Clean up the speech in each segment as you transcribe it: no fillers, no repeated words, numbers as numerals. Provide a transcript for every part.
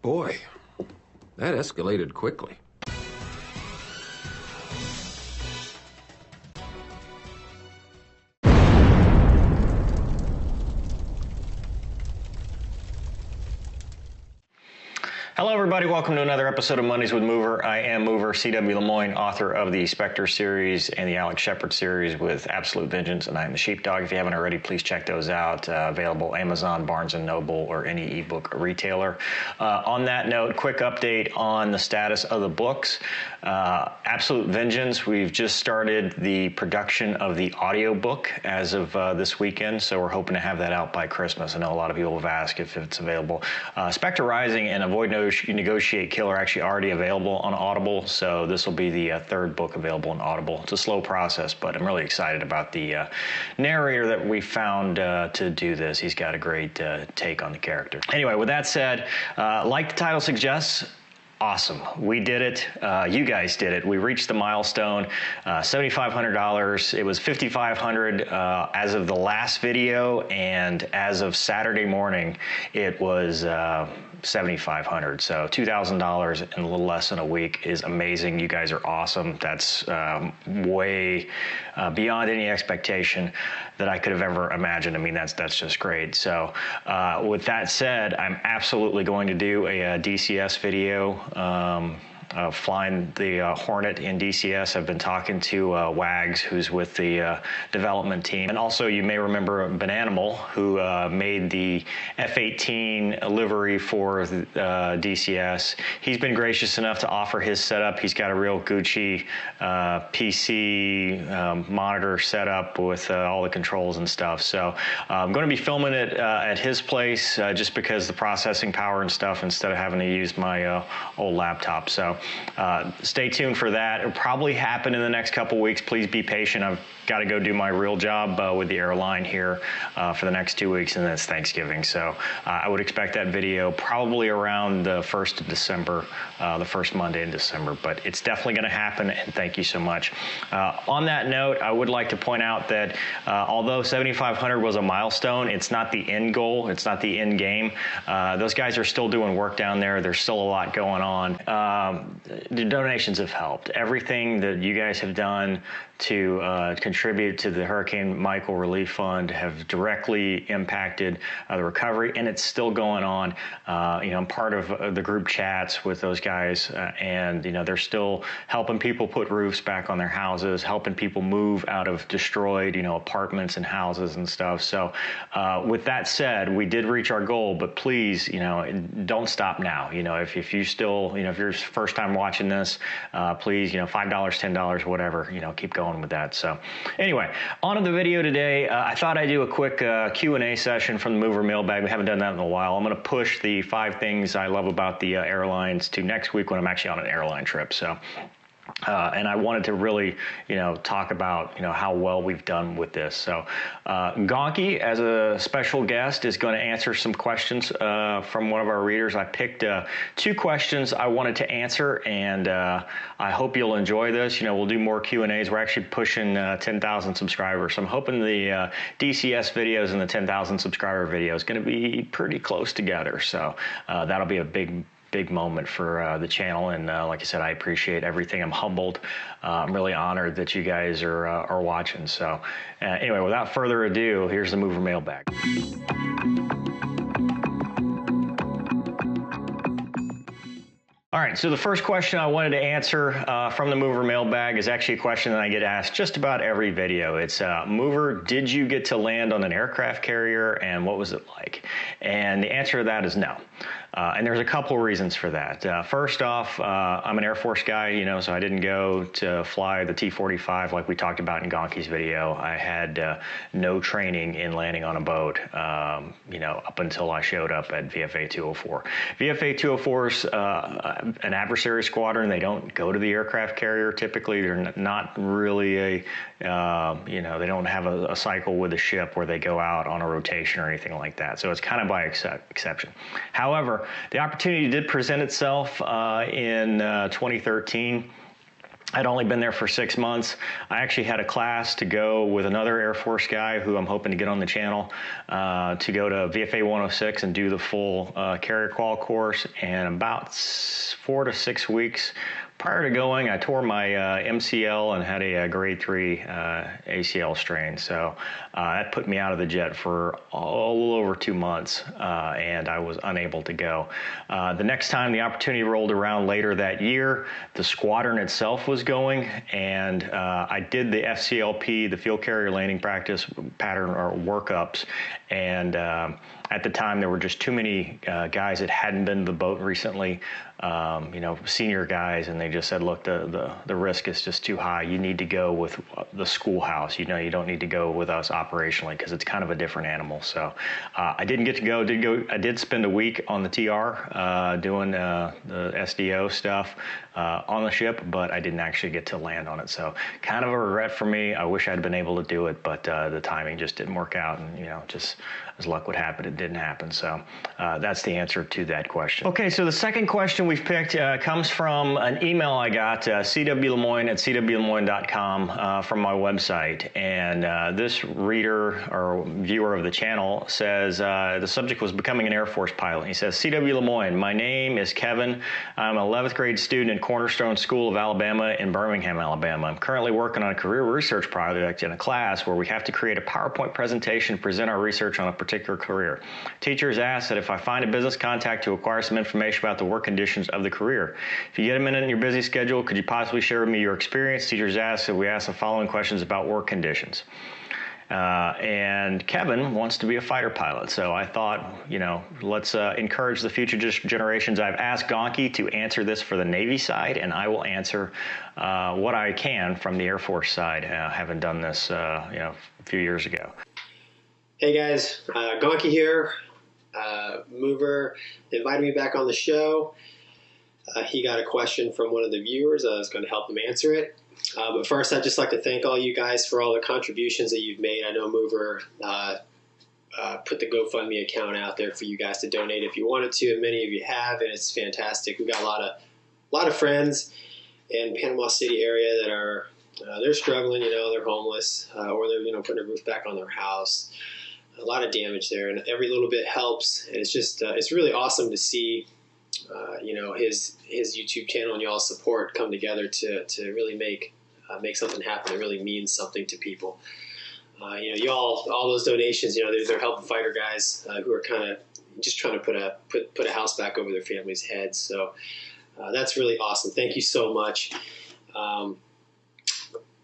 Boy, that escalated quickly. Hello everybody, welcome to another episode of Mondays with Mover. I am Mover, C.W. Lemoine, author of the Spectre Series and the Alex Shepard Series with Absolute Vengeance, and I am the Sheepdog. If you haven't already, please check those out. Available Amazon, Barnes & Noble, or any ebook retailer. On that note, quick update on the status of the books. Absolute Vengeance, we've just started the production of the audiobook as of this weekend, so we're hoping to have that out by Christmas. I know a lot of people have asked if it's available. Spectre Rising and Avoid Negotiate Kill are actually already available on Audible, so this will be the third book available on Audible. It's a slow process, but I'm really excited about the narrator that we found to do this. He's got a great take on the character. Anyway, with that said, like the title suggests, awesome. We did it. You guys did it. We reached the milestone, $7,500. It was $5,500 as of the last video, and as of Saturday morning, it was $7,500. So $2,000 in a little less than a week is amazing. You guys are awesome. That's way beyond any expectation that I could have ever imagined. I mean, that's just great. So with that said, I'm absolutely going to do a DCS video. Flying the Hornet in DCS. I've been talking to Wags, who's with the development team. And also, you may remember Bananimal, who made the F-18 livery for DCS. He's been gracious enough to offer his setup. He's got a real Gucci PC monitor setup with all the controls and stuff. So I'm going to be filming it at his place just because the processing power and stuff, instead of having to use my old laptop. So stay tuned for that. It'll probably happen in the next couple weeks. Please be patient. I've got to go do my real job with the airline here for the next 2 weeks, and then it's Thanksgiving. So I would expect that video probably around the 1st of December, the first Monday in December, but it's definitely going to happen, and thank you so much. On that note, I would like to point out that although 7,500 was a milestone, it's not the end goal. It's not the end game. Those guys are still doing work down there. There's still a lot going on. The donations have helped. Everything that you guys have done to contribute to the Hurricane Michael Relief Fund have directly impacted the recovery, and it's still going on. I'm part of the group chats with those guys, and they're still helping people put roofs back on their houses, helping people move out of destroyed apartments and houses and stuff. So with that said, we did reach our goal, but please don't stop now. If you still if you're first time watching this, please $5, $10, whatever, keep going with that. So anyway, on to the video today. I thought I'd do a quick Q&A session from the Mover mailbag. We haven't done that in a while. I'm going to push the 5 things I love about the airlines to next week when I'm actually on an airline trip. So and I wanted to really, talk about, how well we've done with this. So Gonky, as a special guest, is going to answer some questions from one of our readers. I picked 2 questions I wanted to answer, and I hope you'll enjoy this. We'll do more Q&As. We're actually pushing 10,000 subscribers. So I'm hoping the DCS videos and the 10,000 subscriber video is going to be pretty close together. So that'll be a big moment for the channel, and like I said, I appreciate everything. I'm humbled. I'm really honored that you guys are watching. So anyway, without further ado, here's the Mover mailbag. All right, so the first question I wanted to answer from the Mover mailbag is actually a question that I get asked just about every video. It's, Mover, did you get to land on an aircraft carrier, and what was it like? And the answer to that is no. And there's a couple reasons for that. First off, I'm an Air Force guy, so I didn't go to fly the T-45 like we talked about in Gonky's video. I had no training in landing on a boat, up until I showed up at VFA 204. VFA 204's an adversary squadron. They don't go to the aircraft carrier typically. They're not really they don't have a cycle with a ship where they go out on a rotation or anything like that. So it's kind of by exception. However, the opportunity did present itself in 2013. I'd only been there for 6 months. I actually had a class to go with another Air Force guy who I'm hoping to get on the channel to go to VFA 106 and do the full carrier qual course. And about 4 to 6 weeks prior to going, I tore my MCL and had a grade 3 ACL strain. So that put me out of the jet for a little over 2 months, and I was unable to go. The next time the opportunity rolled around later that year, the squadron itself was going, and I did the FCLP, the Field Carrier Landing Practice Pattern or workups, and at the time there were just too many guys that hadn't been to the boat recently, senior guys, and they just said, look, the risk is just too high. You need to go with the schoolhouse. You don't need to go with us operationally because it's kind of a different animal. So I didn't get to go. I did spend a week on the TR doing the SDO stuff on the ship, but I didn't actually get to land on it. So kind of a regret for me. I wish I'd been able to do it, but the timing just didn't work out, and just as luck would happen, it didn't happen. So that's the answer to that question. Okay, so the second question we've picked comes from an email I got, cwlemoine@cwlemoine.com from my website. And this reader or viewer of the channel says the subject was becoming an Air Force pilot. He says, CW Lemoine, my name is Kevin. I'm an 11th grade student in Cornerstone School of Alabama in Birmingham, Alabama. I'm currently working on a career research project in a class where we have to create a PowerPoint presentation to present our research on a particular career. Teachers ask that if I find a business contact to acquire some information about the work conditions of the career. If you get a minute in your busy schedule, could you possibly share with me your experience? Teachers ask if we ask the following questions about work conditions. And Kevin wants to be a fighter pilot. So I thought, let's encourage the future generations. I've asked Gonky to answer this for the Navy side, and I will answer what I can from the Air Force side, having done this, a few years ago. Hey guys, Gonky here. Mover invited me back on the show. He got a question from one of the viewers. I was going to help him answer it. But first, I'd just like to thank all you guys for all the contributions that you've made. I know Mover put the GoFundMe account out there for you guys to donate if you wanted to, and many of you have, and it's fantastic. We've got a lot of friends in Panama City area that are they're struggling. They're homeless, or they're putting a roof back on their house. A lot of damage there, and every little bit helps. And it's just it's really awesome to see his YouTube channel and y'all's support come together to really make something happen that really means something to people. Y'all, all those donations, they're helping fighter guys who are kind of just trying to put a house back over their family's heads. So that's really awesome. Thank you so much. On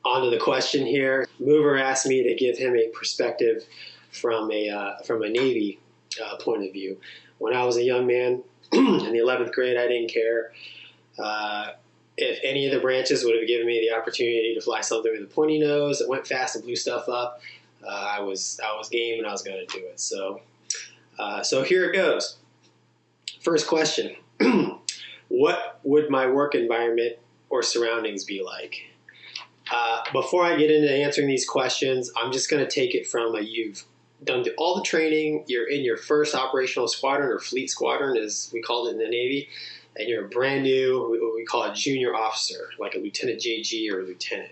to the question here. Mover asked me to give him a perspective from a Navy point of view. When I was a young man in the 11th grade, I didn't care if any of the branches would have given me the opportunity to fly something with a pointy nose that went fast and blew stuff up. I was game, and I was going to do it. So here it goes. First question: what would my work environment or surroundings be like? Before I get into answering these questions, I'm just going to take it from you've done all the training, you're in your first operational squadron or fleet squadron, as we called it in the Navy, and you're a brand new, what we call a junior officer, like a lieutenant JG or a lieutenant.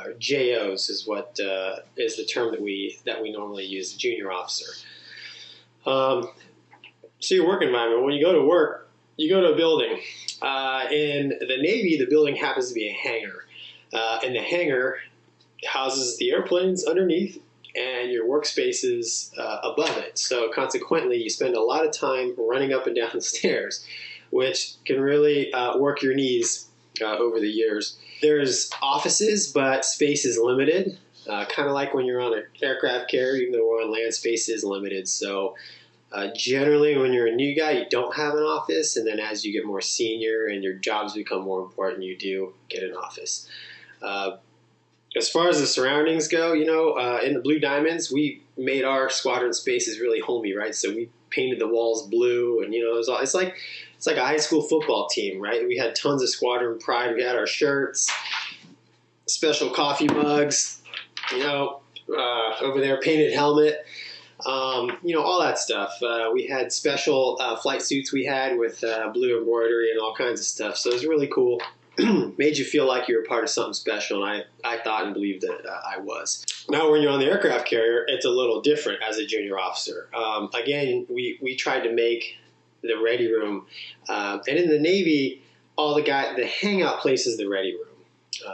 Or JOs is what is the term that we normally use, junior officer. So your work environment, when you go to work, you go to a building. In the Navy, the building happens to be a hangar. And the hangar houses the airplanes underneath and your workspaces above it. So consequently, you spend a lot of time running up and down the stairs, which can really work your knees over the years. There's offices, but space is limited, kind of like when you're on an aircraft carrier, even though we're on land, space is limited. So generally, when you're a new guy, you don't have an office, and then as you get more senior and your jobs become more important, you do get an office. As far as the surroundings go, in the Blue Diamonds, we made our squadron spaces really homey, right? So we painted the walls blue, and it's like a high school football team, right? We had tons of squadron pride. We had our shirts, special coffee mugs, over there, painted helmet, all that stuff. We had special flight suits we had with blue embroidery and all kinds of stuff. So it was really cool. made you feel like you were part of something special, and I thought and believed that I was. Now, when you're on the aircraft carrier, it's a little different as a junior officer. Again, we tried to make the ready room, and in the Navy, the hangout place is the ready room.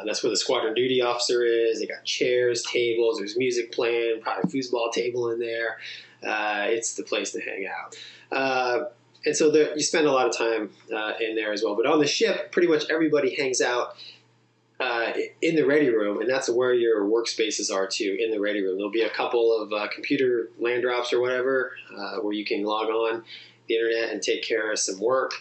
That's where the squadron duty officer is. They got chairs, tables, there's music playing, probably a foosball table in there. It's the place to hang out. And so you spend a lot of time in there as well. But on the ship, pretty much everybody hangs out in the ready room, and that's where your workspaces are too, in the ready room. There'll be a couple of computer land drops or whatever where you can log on the internet and take care of some work.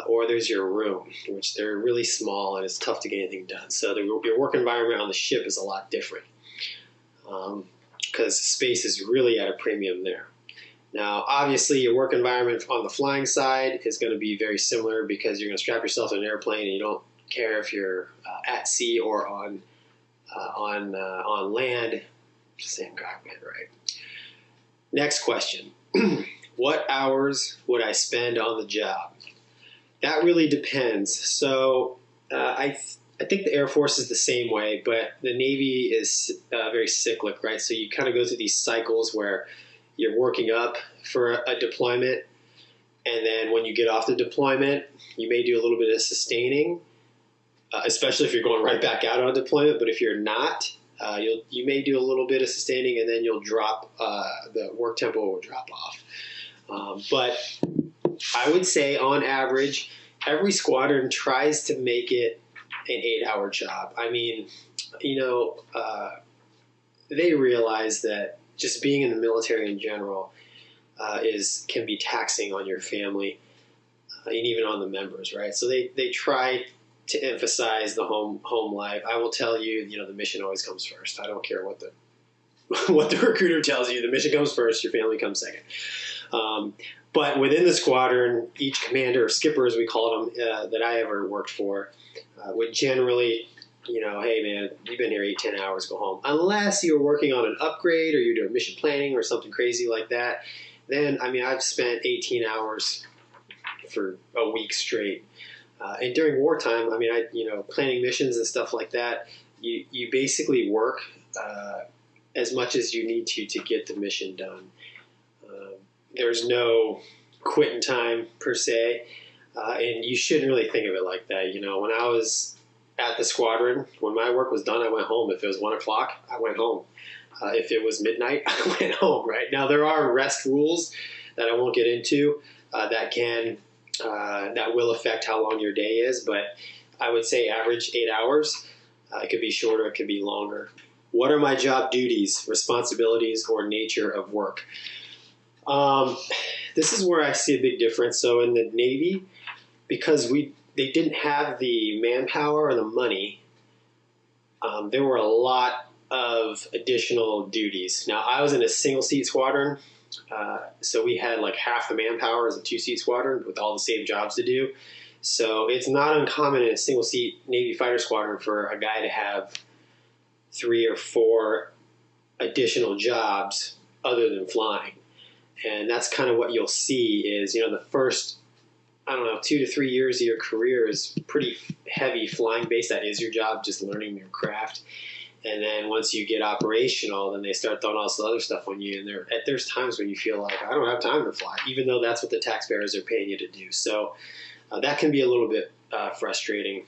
Or there's your room, which they're really small and it's tough to get anything done. So your work environment on the ship is a lot different because space is really at a premium there. Now, obviously, your work environment on the flying side is going to be very similar because you're going to strap yourself in an airplane and you don't care if you're at sea or on land. Same cockpit, right? Next question. What hours would I spend on the job? That really depends. So I think the Air Force is the same way, but the Navy is very cyclic, right? So you kind of go through these cycles where you're working up for a deployment, and then when you get off the deployment, you may do a little bit of sustaining, especially if you're going right back out on a deployment. But if you're not, you may do a little bit of sustaining, and then you'll drop, the work tempo will drop off. But I would say on average, every squadron tries to make it an 8-hour job. I mean, they realize that just being in the military in general can be taxing on your family and even on the members, right? So they try to emphasize the home life. I will tell you, the mission always comes first. I don't care what the recruiter tells you. The mission comes first. Your family comes second. But within the squadron, each commander or skipper, as we call them, that I ever worked for, would generally, hey man, you've been here 8-10 hours, go home. Unless you're working on an upgrade or you're doing mission planning or something crazy like that. Then, I've spent 18 hours for a week straight. And during wartime, planning missions and stuff like that, you basically work as much as you need to get the mission done. There's no quitting time per se, and you shouldn't really think of it like that. When I was at the squadron, when my work was done, I went home. If it was 1 o'clock, I went home. If it was midnight, I went home, right? Now, there are rest rules that I won't get into that will affect how long your day is, but I would say average 8 hours. It could be shorter, it could be longer. What are my job duties, responsibilities, or nature of work? This is where I see a big difference. So in the Navy, because they didn't have the manpower or the money, there were a lot of additional duties. Now, I was in a single-seat squadron, so we had like half the manpower as a 2-seat squadron with all the same jobs to do. So it's not uncommon in a single-seat Navy fighter squadron for a guy to have 3 or 4 additional jobs other than flying. And that's kind of what you'll see is, the first, 2 to 3 years of your career is pretty heavy flying based. That is your job, just learning your craft. And then once you get operational, then they start throwing all this other stuff on you. And there's times when you feel like, I don't have time to fly, even though that's what the taxpayers are paying you to do. So that can be a little bit frustrating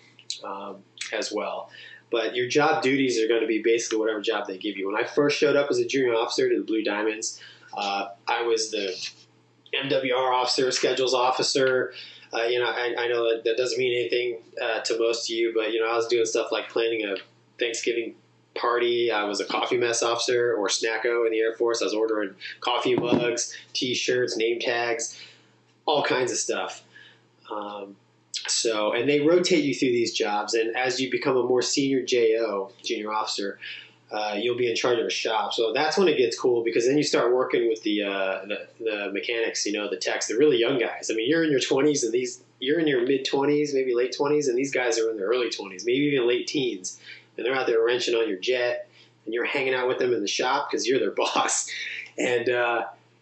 as well. But your job duties are going to be basically whatever job they give you. When I first showed up as a junior officer to the Blue Diamonds, I was the MWR officer, schedules officer. I know that doesn't mean anything to most of you, but, I was doing stuff like planning a Thanksgiving party. I was a coffee mess officer or snacko in the Air Force. I was ordering coffee mugs, T-shirts, name tags, all kinds of stuff. And they rotate you through these jobs. And as you become a more senior JO, junior officer, you'll be in charge of a shop. So that's when it gets cool because then you start working with the mechanics, the techs, the really young guys. You're in your 20s and you're in your mid-20s, maybe late 20s, and these guys are in their early 20s, maybe even late teens. And they're out there wrenching on your jet, and you're hanging out with them in the shop because you're their boss. And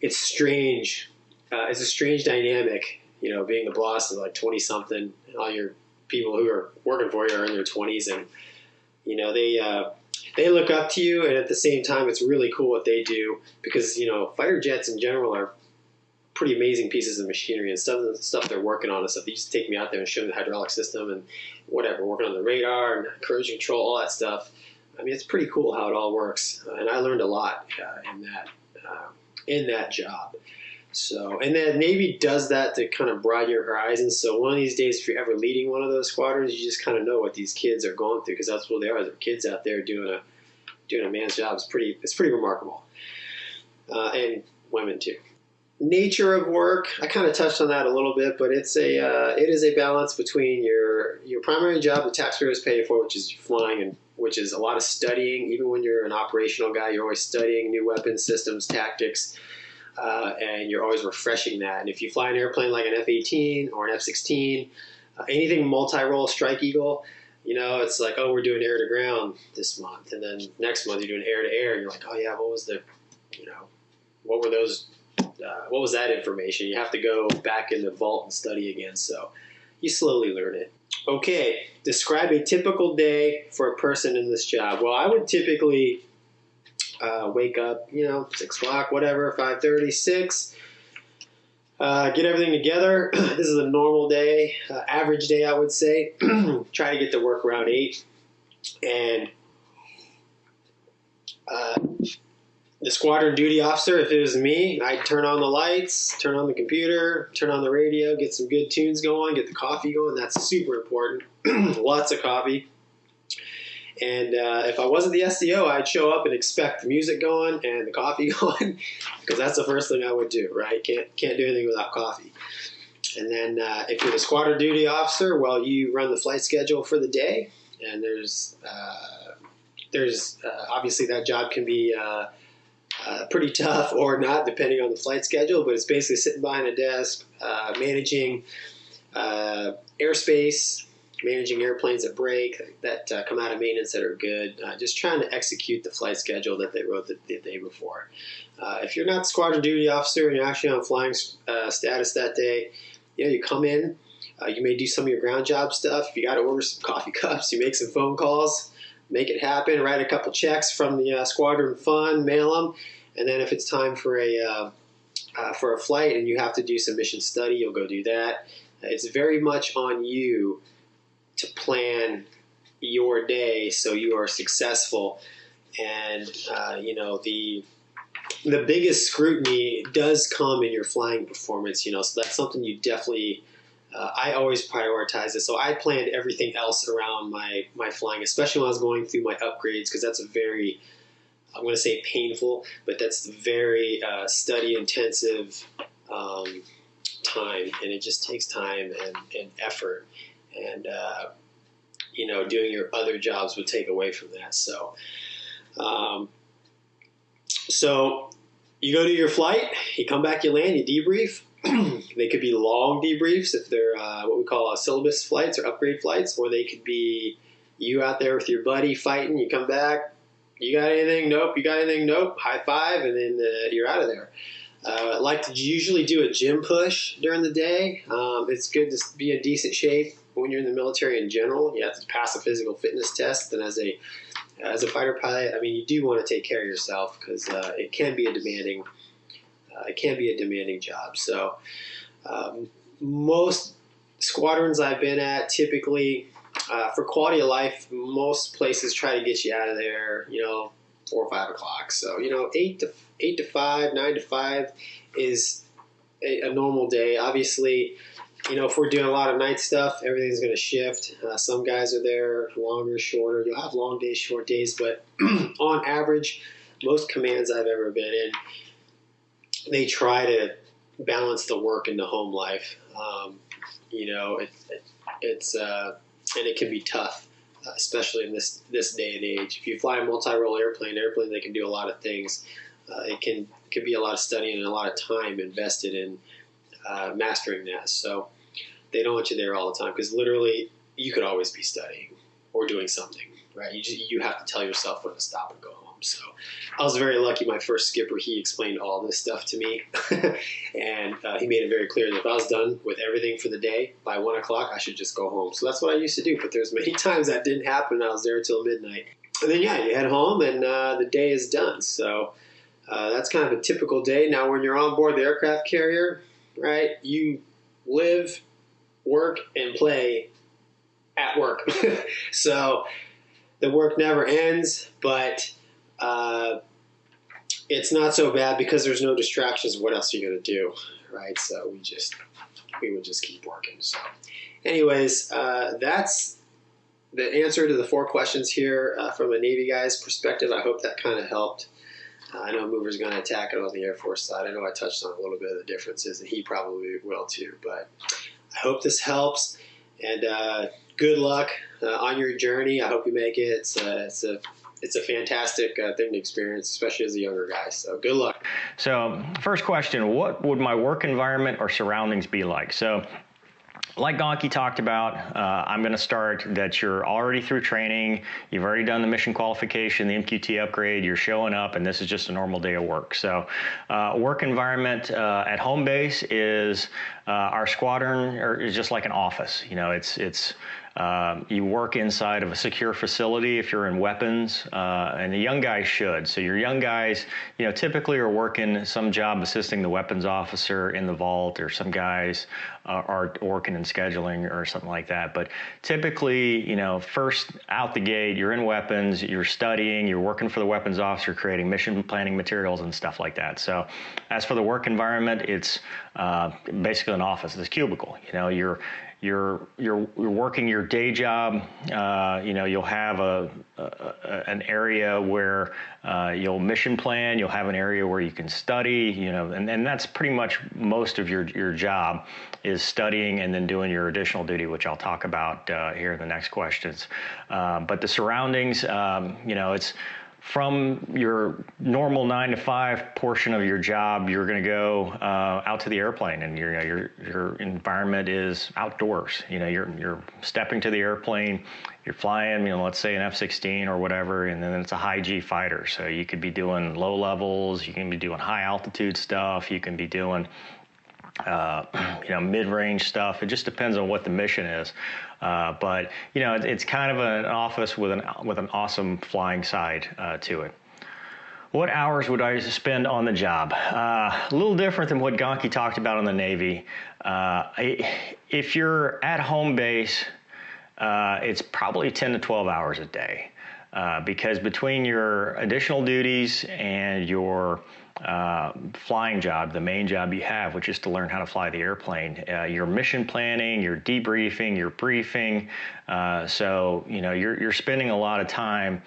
it's strange. It's a strange dynamic, being the boss of like 20-something, and all your people who are working for you are in their 20s, and you know they look up to you, and at the same time, it's really cool what they do because fighter jets in general are pretty amazing pieces of machinery and stuff they're working on and stuff. They used to take me out there and show me the hydraulic system and whatever, working on the radar and corrosion control, all that stuff. I mean, it's pretty cool how it all works, and I learned a lot in that job. So, and then Navy does that to kind of broaden your horizons. So one of these days, if you're ever leading one of those squadrons, you just kind of know what these kids are going through because that's what they are. They're kids out there doing a man's job. It's pretty remarkable, and women too. Nature of work, I kind of touched on that a little bit, but it is a balance between your primary job the taxpayers pay for, which is flying, and which is a lot of studying. Even when you're an operational guy, you're always studying new weapons, systems, tactics, and you're always refreshing that. And if you fly an airplane like an F-18 or an F-16, anything multi-role Strike Eagle, it's like, oh, we're doing air to ground this month, and then next month you're doing air to air, and you're like, oh yeah, what was what were those? What was that information? You have to go back in the vault and study again. So you slowly learn it. Okay, describe a typical day for a person in this job. Well, I would typically wake up, 6 o'clock, whatever, 5:30, 6. Get everything together. This is a normal day, average day, I would say. Try to get to work around 8. And the squadron duty officer, if it was me, I'd turn on the lights, turn on the computer, turn on the radio, get some good tunes going, get the coffee going. That's super important. Lots of coffee. And if I wasn't the SDO, I'd show up and expect the music going and the coffee going because that's the first thing I would do, right? Can't do anything without coffee. And then if you're the squadron duty officer, well, you run the flight schedule for the day. And there's obviously that job can be pretty tough or not, depending on the flight schedule, but it's basically sitting behind a desk, managing airspace, managing airplanes that break, that come out of maintenance that are good, just trying to execute the flight schedule that they wrote the day before. If you're not the squadron duty officer and you're actually on flying status that day, you come in, you may do some of your ground job stuff. If you got to order some coffee cups, you make some phone calls, make it happen, write a couple checks from the squadron fund, mail them, and then if it's time for a flight and you have to do some mission study, you'll go do that. It's very much on you to plan your day so you are successful. And the biggest scrutiny does come in your flying performance. So that's something you definitely. I always prioritize it. So I planned everything else around my flying, especially when I was going through my upgrades, because that's a very, I'm going to say painful, but that's very study-intensive time, and it just takes time and effort. And, doing your other jobs would take away from that. So, so you go to your flight, you come back, you land, you debrief. They could be long debriefs if they're what we call syllabus flights or upgrade flights, or they could be you out there with your buddy fighting. You come back, you got anything? Nope. You got anything? Nope. High five, and then you're out of there. I like to usually do a gym push during the day. It's good to be in decent shape when you're in the military in general. You have to pass a physical fitness test, and as a fighter pilot, I mean, you do want to take care of yourself because it can be a demanding. It can be a demanding job. So most squadrons I've been at, typically for quality of life, most places try to get you out of there, 4 or 5 o'clock. So 8 to 5, 9 to 5 is a normal day. Obviously, if we're doing a lot of night stuff, everything's going to shift. Some guys are there longer, shorter. You'll have long days, short days, but on average, most commands I've ever been in, they try to balance the work and the home life. It's and it can be tough, especially in this day and age. If you fly a multi-role airplane, they can do a lot of things. It can be a lot of studying and a lot of time invested in mastering that. So they don't want you there all the time because literally you could always be studying or doing something, right? You have to tell yourself when to stop and go home. So I was very lucky. My first skipper, he explained all this stuff to me. And he made it very clear that if I was done with everything for the day by 1 o'clock, I should just go home. So that's what I used to do. But there's many times that didn't happen. I was there until midnight. And then, yeah, you head home and the day is done. So that's kind of a typical day. Now, when you're on board the aircraft carrier, right, you live, work, and play at work. So the work never ends, but it's not so bad because there's no distractions. What else are you going to do, right? So we would just keep working. So anyways, that's the answer to the 4 questions here from a Navy guy's perspective. I hope that kind of helped. I know Mover's going to attack it on the Air Force side. I know I touched on a little bit of the differences, and he probably will too. But I hope this helps, and good luck on your journey. I hope you make it. It's a fantastic thing to experience, especially as a younger guy. So good luck. So first question, what would my work environment or surroundings be like? So like Gonky talked about, I'm going to start that you're already through training, you've already done the mission qualification, the MQT upgrade, you're showing up, and this is just a normal day of work. So work environment at home base is our squadron is just like an office. You know, it's you work inside of a secure facility if you're in weapons, and the young guys should. So your young guys, you know, typically are working some job assisting the weapons officer in the vault, or some guys are working in scheduling or something like that. But typically, you know, first out the gate, you're in weapons, you're studying, you're working for the weapons officer, creating mission planning materials and stuff like that. So as for the work environment, it's basically an office. It's a cubicle. You know, you're working your day job. You know, you'll have an area where you'll mission plan. You'll have an area where you can study. You know, and that's pretty much most of your job is studying and then doing your additional duty, which I'll talk about here in the next questions. But the surroundings, you know, it's from your normal 9 to 5 portion of your job, you're going to go out to the airplane, and your environment is outdoors. You know, you're stepping to the airplane, you're flying, you know, let's say an F-16 or whatever, and then it's a high G fighter. So you could be doing low levels, you can be doing high altitude stuff, you can be doing you know, mid-range stuff. It just depends on what the mission is. But you know, it's kind of an office with an awesome flying side to it. What hours would I spend on the job? A little different than what Gonky talked about in the Navy. If you're at home base, it's probably 10 to 12 hours a day. Because between your additional duties and your flying job, the main job you have, which is to learn how to fly the airplane, your mission planning, your debriefing, your briefing. So you know, you're spending a lot of time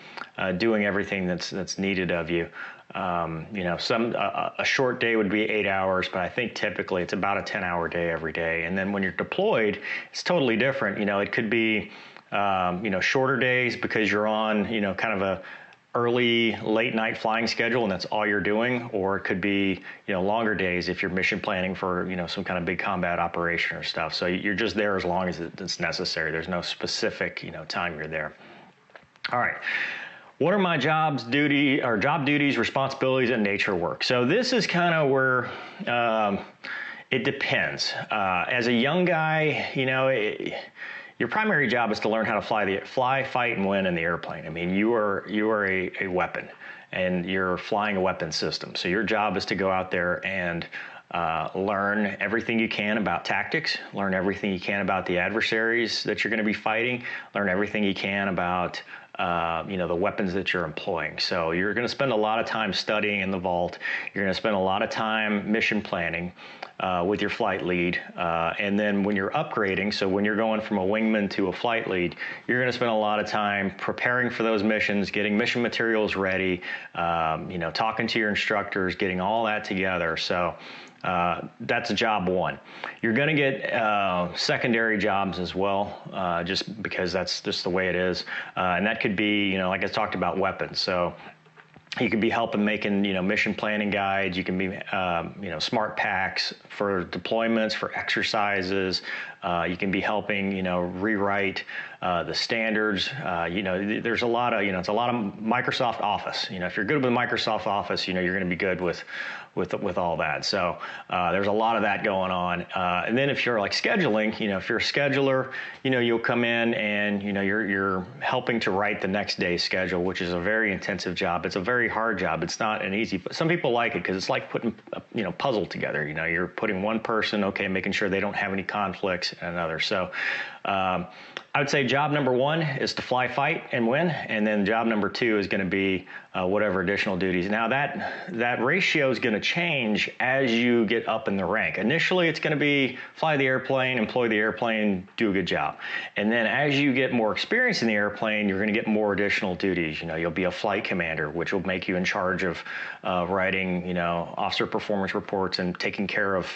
doing everything that's needed of you. You know, a short day would be 8 hours, but I think typically it's about a 10-hour day every day. And then when you're deployed, it's totally different. You know, it could be you know, shorter days because you're on, you know, kind of a early, late night flying schedule, and that's all you're doing. Or it could be, you know, longer days if you're mission planning for, you know, some kind of big combat operation or stuff. So you're just there as long as it's necessary. There's no specific, you know, time you're there. All right. What are my job duties, responsibilities, and nature of work? So this is kind of where it depends. As a young guy, you know, your primary job is to learn how to fly, fight, and win in the airplane. I mean, you are a weapon, and you're flying a weapon system. So your job is to go out there and learn everything you can about tactics, learn everything you can about the adversaries that you're going to be fighting, learn everything you can about you know, the weapons that you're employing. So you're going to spend a lot of time studying in the vault. You're going to spend a lot of time mission planning with your flight lead. And then when you're upgrading, so when you're going from a wingman to a flight lead, you're going to spend a lot of time preparing for those missions, getting mission materials ready, you know, talking to your instructors, getting all that together. So that's job one. You're going to get secondary jobs as well, just because that's just the way it is. And that could be, you know, like I talked about, weapons. So you could be helping making, you know, mission planning guides. You can be, you know, smart packs for deployments, for exercises. You can be helping, rewrite the standards. There's a lot of, it's a lot of Microsoft Office. If you're good with Microsoft Office, you're going to be good with all that. So there's a lot of that going on. And then if you're like scheduling, if you're a scheduler, you'll come in and, you're helping to write the next day's schedule, which is a very intensive job. It's a very hard job. It's not an easy, but some people like it because it's like putting a puzzle together. You're putting one person, okay, making sure they don't have any conflicts, and another. So I would say job number one is to fly, fight, and win. And then job number two is going to be whatever additional duties. Now that ratio is going to change as you get up in the rank. Initially, it's going to be fly the airplane, employ the airplane, do a good job. And then as you get more experience in the airplane, you're going to get more additional duties. You'll be a flight commander, which will make you in charge of writing, officer performance reports and taking care of,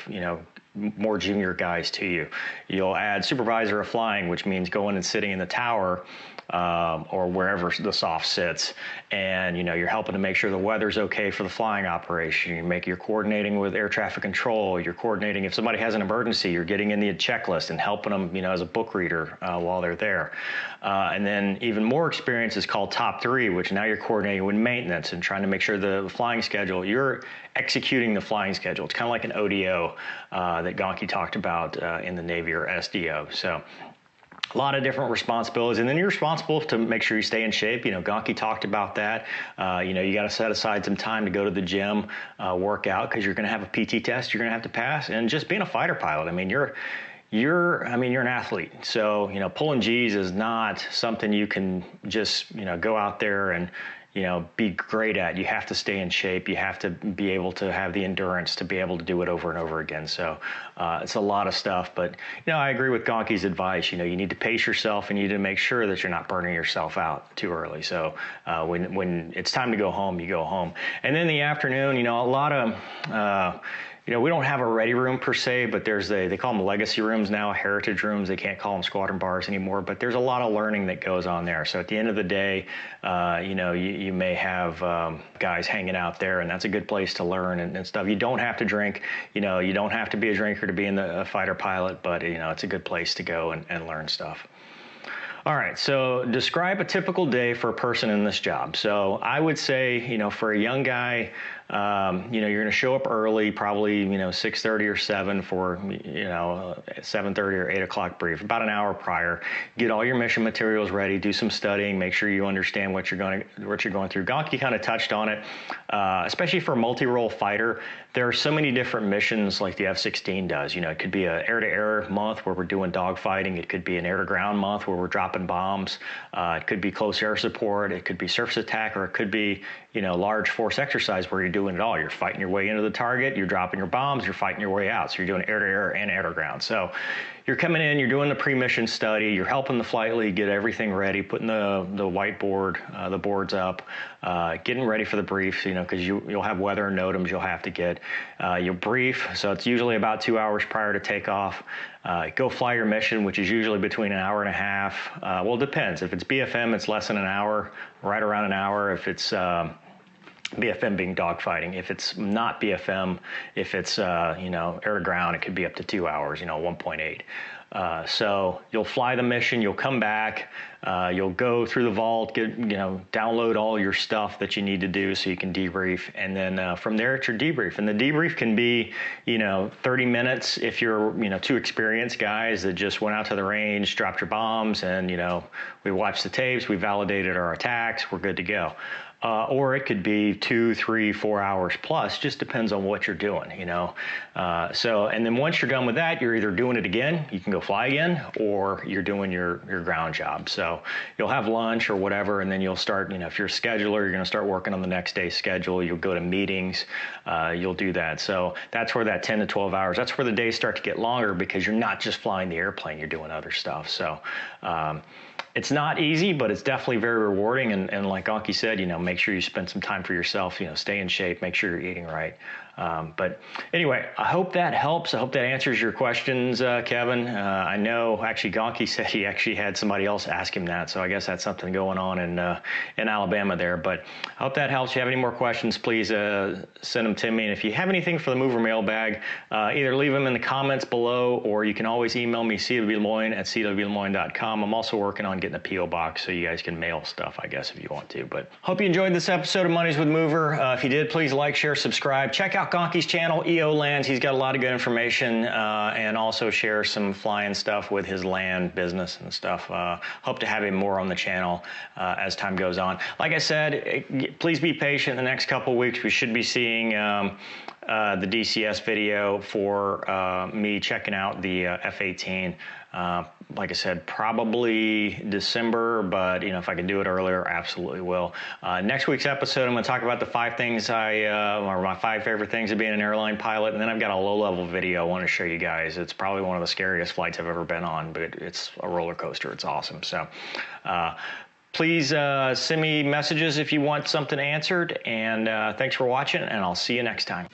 more junior guys to you. You'll add supervisor of flying, which means going and sitting in the tower or wherever the soft sits, and you're helping to make sure the weather's okay for the flying operation. You're coordinating with air traffic control. You're coordinating if somebody has an emergency. You're getting in the checklist and helping them, as a book reader while they're there. And then even more experience is called top three, which now you're coordinating with maintenance and trying to make sure the flying schedule. You're executing the flying schedule. It's kind of like an ODO that Gonky talked about in the Navy, or SDO. So a lot of different responsibilities, and then you're responsible to make sure you stay in shape. Gonky talked about that. You got to set aside some time to go to the gym, work out, because you're going to have a PT test you're going to have to pass. And just being a fighter pilot, you're an athlete. So, pulling G's is not something you can just, go out there and, be great at. You have to stay in shape. You have to be able to have the endurance to be able to do it over and over again. So it's a lot of stuff. But, I agree with Gonky's advice. You need to pace yourself, and you need to make sure that you're not burning yourself out too early. So when it's time to go home, you go home. And then in the afternoon, a lot of we don't have a ready room per se, but they call them legacy rooms now, heritage rooms. They can't call them squadron bars anymore, but there's a lot of learning that goes on there. So at the end of the day, you may have guys hanging out there, and that's a good place to learn and stuff. You don't have to drink, you don't have to be a drinker to be a fighter pilot, but it's a good place to go and learn stuff. All right, so describe a typical day for a person in this job. So I would say, for a young guy, you're going to show up early, probably, 6:30 or 7 for, 7:30 or 8 o'clock brief, about an hour prior. Get all your mission materials ready, do some studying, make sure you understand what you're going through. Gonky kind of touched on it, especially for a multi-role fighter. There are so many different missions like the F-16 does. It could be an air-to-air month where we're doing dogfighting. It could be an air-to-ground month where we're dropping bombs. It could be close air support. It could be surface attack, or it could be, large force exercise where you're doing it all. You're fighting your way into the target, you're dropping your bombs, you're fighting your way out. So you're doing air-to-air and air-to-ground. So you're coming in, you're doing the pre-mission study, you're helping the flight lead get everything ready, putting the whiteboard, the boards up, getting ready for the brief, because you'll have weather and NOTAMs you'll have to get. You'll brief, so it's usually about 2 hours prior to takeoff. Go fly your mission, which is usually between an hour and a half. Well, it depends. If it's BFM, it's less than an hour, right around an hour. If it's BFM being dogfighting. If it's not BFM, if it's air to ground, it could be up to 2 hours, 1.8. So you'll fly the mission, you'll come back, you'll go through the vault, download all your stuff that you need to do so you can debrief. And then from there, it's your debrief. And the debrief can be, 30 minutes if you're, two experienced guys that just went out to the range, dropped your bombs, and, we watched the tapes, we validated our attacks, we're good to go. Or it could be 2, 3, 4 hours plus, just depends on what you're doing, and then once you're done with that, you're either doing it again, you can go fly again, or you're doing your ground job. So you'll have lunch or whatever, and then you'll start, if you're a scheduler, you're going to start working on the next day's schedule. You'll go to meetings, you'll do that. So that's where that 10 to 12 hours, that's where the days start to get longer, because you're not just flying the airplane, you're doing other stuff. So, it's not easy, but it's definitely very rewarding. And like Anki said, make sure you spend some time for yourself, stay in shape, make sure you're eating right. But anyway, I hope that helps. I hope that answers your questions, Kevin. I know actually Gonky said he actually had somebody else ask him that, so I guess that's something going on in Alabama there. But I hope that helps. If you have any more questions, please send them to me. And if you have anything for the mover mailbag, either leave them in the comments below, or you can always email me, cwlemoine@cwlemoine.com. I'm also working on getting a P.O. box so you guys can mail stuff, I guess, if you want to. But hope you enjoyed this episode of Mondays with Mover. If you did, please like, share, subscribe. Check out Gonky's channel, EO Lands. He's got a lot of good information, and also share some flying stuff with his land business and stuff. Hope to have him more on the channel as time goes on. Like I said, please be patient. In the next couple of weeks, we should be seeing the DCS video for me checking out the F-18. Like I said, probably December, but if I can do it earlier, absolutely will. Next week's episode, I'm going to talk about the 5 things or my 5 favorite things of being an airline pilot, and then I've got a low-level video I want to show you guys. It's probably one of the scariest flights I've ever been on, but it's a roller coaster. It's awesome. So please send me messages if you want something answered, and thanks for watching, and I'll see you next time.